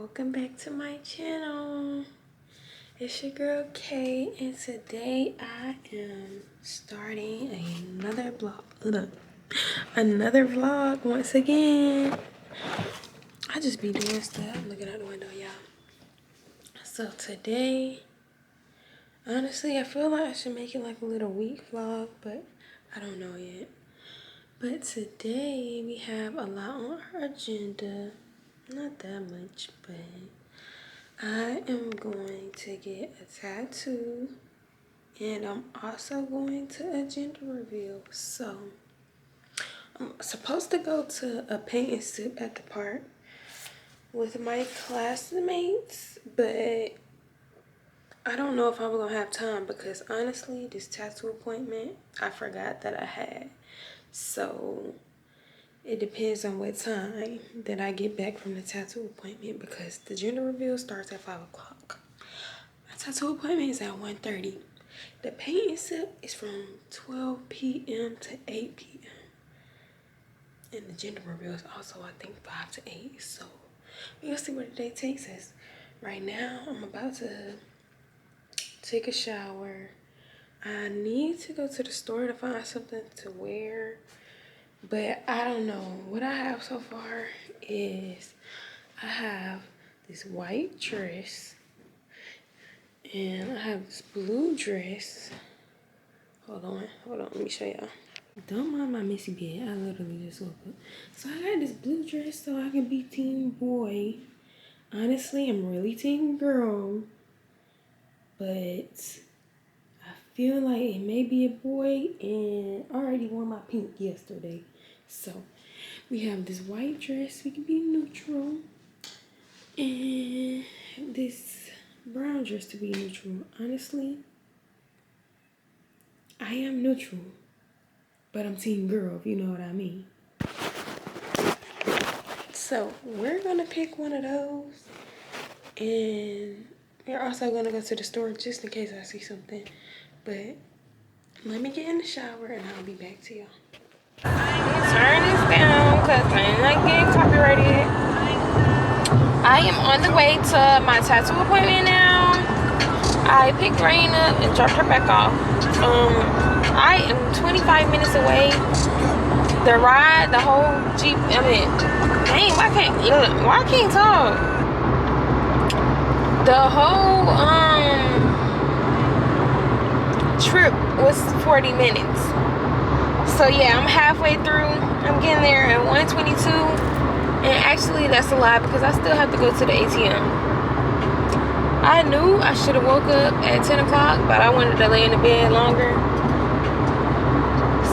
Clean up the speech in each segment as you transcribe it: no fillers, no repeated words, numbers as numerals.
welcome back to my channel. It's your girl Kay, and today I am starting another vlog once again. I just be doing stuff, looking out the window, y'all. So today, honestly, I feel like I should make it like a little week vlog, but I don't know yet. But today we have a lot on our agenda. Not that much, but I am going to get a tattoo, and I'm also going to a gender reveal. So I'm supposed to go to a paint and sip at the park with my classmates, but I don't know if I'm gonna have time because honestly, this tattoo appointment I forgot that I had. So it depends on what time that I get back from the tattoo appointment because the gender reveal starts at 5 o'clock. My tattoo appointment is at 1:30. The paint and sip is from 12 p.m. to 8 p.m. And the gender reveal is also, I think, 5 to 8. So we'll see where the day takes us. Right now, I'm about to take a shower. I need to go to the store to find something to wear. But I don't know. What I have so far is I have this white dress and I have this blue dress. Hold on, let me show y'all. Don't mind my messy bed. I literally just woke up. So I got this blue dress so I can be team boy. Honestly, I'm really team girl. But I feel like it may be a boy, and I already wore my pink yesterday. So we have this white dress, we can be neutral, and this brown dress to be neutral. Honestly, I am neutral, but I'm team girl, if you know what I mean. So we're gonna pick one of those, and we're also gonna go to the store just in case I see something. But let me get in the shower and I'll be back to y'all. Turn this down because I'm not getting copyrighted. I am on the way to my tattoo appointment now. I picked Rain up and dropped her back off. I am 25 minutes away. The ride, the whole Jeep, I mean, dang, why I can't talk? The whole trip was 40 minutes. So yeah, I'm halfway through. I'm getting there at 1:22. And actually that's a lie because I still have to go to the ATM. I knew I should have woke up at 10 o'clock, but I wanted to lay in the bed longer.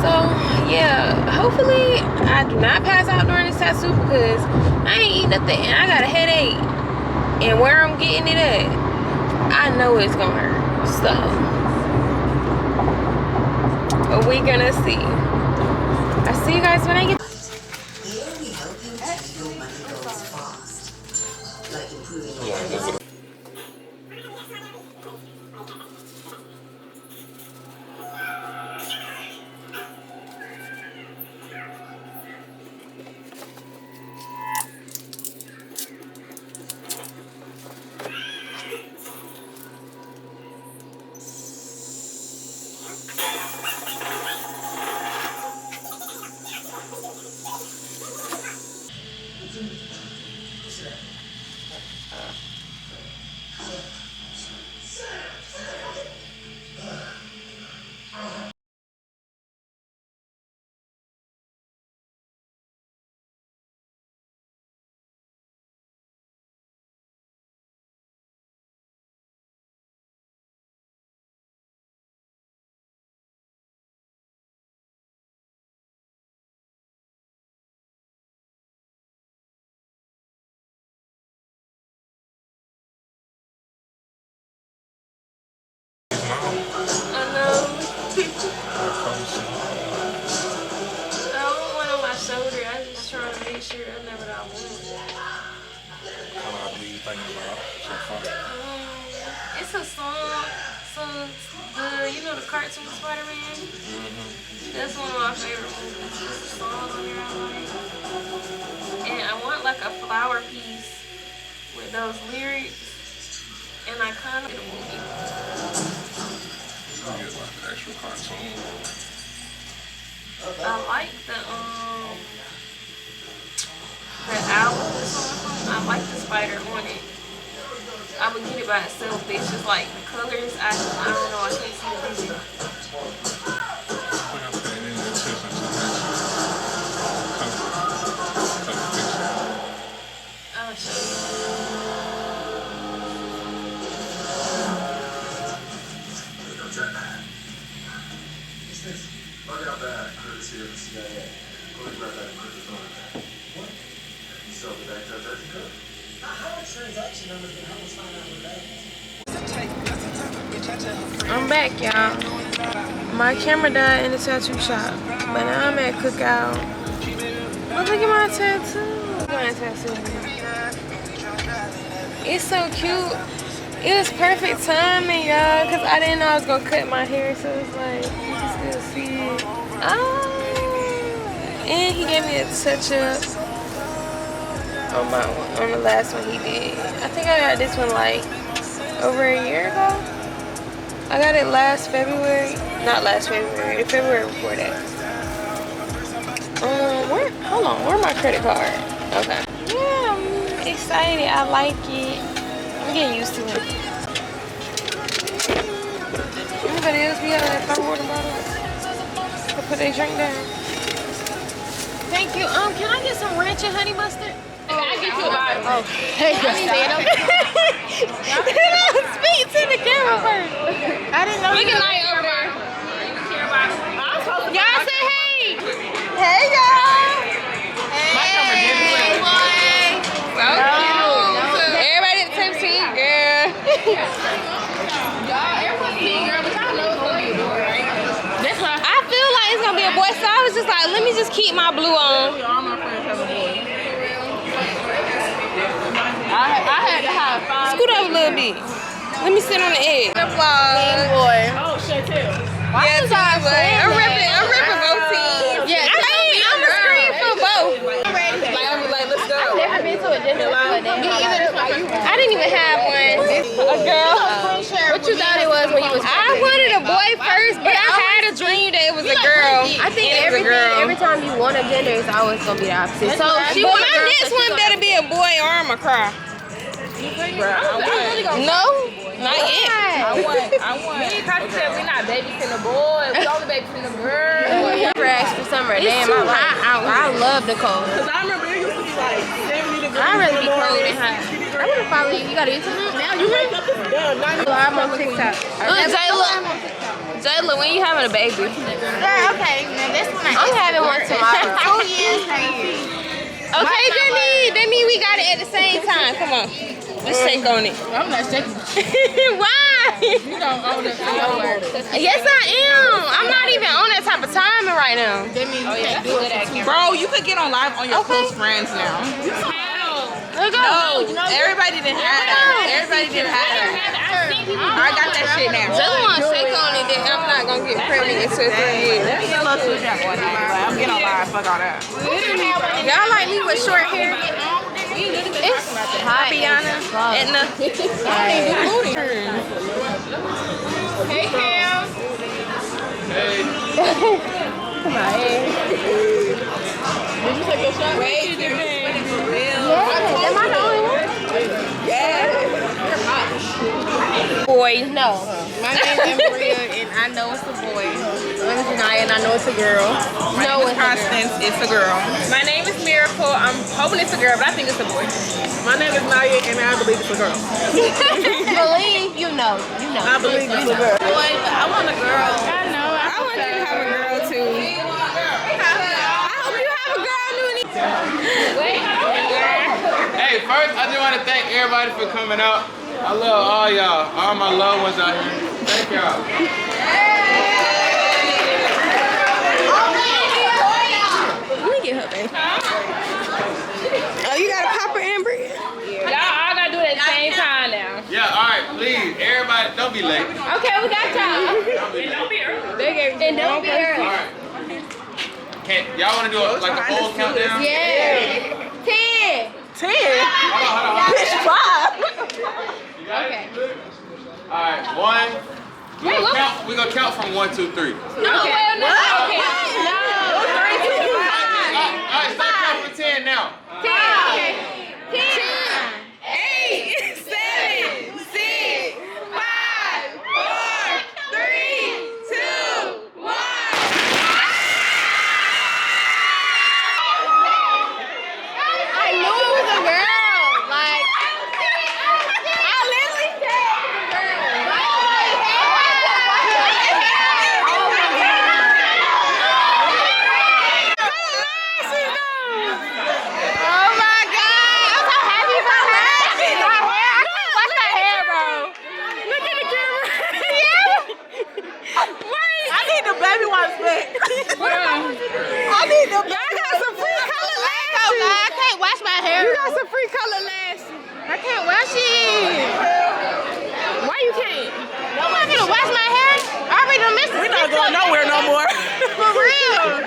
So yeah, hopefully I do not pass out during this tattoo because I ain't eating nothing and I got a headache. And where I'm getting it at, I know it's gonna hurt. So we gonna see. I see you guys when I get. Here we help you take your money goals fast, like improving your I don't want on my shoulder. I just trying to make sure I know what I want. What album are you thinking about so far? It's a song. So you know the cartoon Spider-Man? That's one of my favorite movies. There's a song on there I like. And I want like a flower piece with those lyrics, and I kind of the movie. You get like an actual cartoon. I like the owl or something. I like the spider on it. I would get it by itself, but it's just like the colors. I don't know. I can't see the vision. I think I'm paying any attention to the cover picture. Oh shit. Bug out bag, courtesy of the CIA. Go and grab that and put the phone in there. What? You sell the bag to a Dutch cook. How much transaction numbers can help us find out what that is? I'm back, y'all. My camera died in the tattoo shop, but now I'm at Cookout. Oh, look at my tattoo. Look at my tattoo. It's so cute. It was perfect timing, y'all, because I didn't know I was going to cut my hair, so it's like, you can still see it. Oh, and he gave me a touch-up on the last one he did. I think I got this one like over a year ago. I got it last February. Not last February, the February before that. Hold on, where's my credit card? Okay. Yeah, I'm excited. I like it. I'm getting used to it. Anybody else be having that fun water bottle? To put their drink down. Thank you. Can I get some ranch and honey mustard? I get you a bottle. Oh, hey, speak to the camera first. I didn't know. We can light over there. Y'all say hey. Hey, y'all. Hey, boy. So cute. Everybody at the same seat, girl. Y'all, everyone's seeing, girl, but y'all know it's gonna be a boy, right? That's why I feel like it's gonna be a boy, so I was just like, let me just keep my blue on. All my friends have a boy. I had to have 5. Scoot up a little bit. Let me sit on the edge. Boy. Oh, shit, too. Yeah, I'm ripping both teams. Yeah, I'm a scream for both. Let's go. I've never been to a gender I didn't even have one. A girl. What you thought it was when you was I wanted a boy first, but I had a dream that it was a girl. I think every time you want a gender, it's always gonna be the opposite. So my next one better be a boy or I'ma cry. No, not yet. I want. Me and Kasha said we're not babysitting a boy. We only babysitting a girl. Never asked for summer. Damn, I love the cold. Cause I remember it used to be like 70 degrees. I'd rather be cold and hot. I want to follow you. You got YouTube? Now you wake up this damn 90. I'm on TikTok. Jayla, when you having a baby? Girl, okay. Now this one I'm having one tomorrow. 2 years pregnant. Okay, that mean we got it at the same time. Come on. Let's shake on it. I'm not shaking. Why? You don't own it. Yes, I am. I'm not even on that type of timing right now. That means you can't do it. Bro, you could get on live on your close friends now. Look No, everybody didn't have it. Everybody didn't have it. I got that shit now. Just want to shake on it that I'm not going to get pregnant until 3 years. I'm getting on live. Fuck all that. Y'all like me with short hair? It's hot. Edna. Hey, Cam. Come on, hey. Did you take your shot? Wait, Yeah, am I the only one? Boy, no. My name is Maria, and I know it's a boy. My name is Janaya, and I know it's a girl. My name is Constance. It's a girl. My name is Miracle. I'm hoping it's a girl, but I think it's a boy. My name is Naya, and I believe it's a girl. Believe, you know. I believe it's a girl. Boy, but I want a girl. I know. I want you to have a girl too. I hope you have a girl, Noonie. Hey, first I just want to thank everybody for coming out. I love all y'all, all my loved ones out here. Thank y'all. Let me get her, baby. Oh, you got a popper, Amber? Y'all all gotta do it at the same time now. Yeah, all right, please, everybody, don't be late. Okay, we got y'all. And don't be early. And don't be early. All right. Y'all want to do like a full countdown? Yeah. 10. Hold on. Bitch, 5. We gonna count from 1, 2, 3. No, okay. No. Alright, start counting from 10 now. 10. 10. 8, 7, 6, 5, 4, 3, 2, 1. I knew it was a girl. Like, I literally said it was a girl. Oh my God! I'm so happy for her. My hair, I can't wash my hair, bro. Look at the camera. Wait. I need the baby wipes back. I need the. I got some free color lashes. Oh God, I can't wash my hair. You got some free color lashes. I can't wash it. Why you can't? I'm not gonna wash my hair. I already done missed it. We're not going nowhere no more. For real.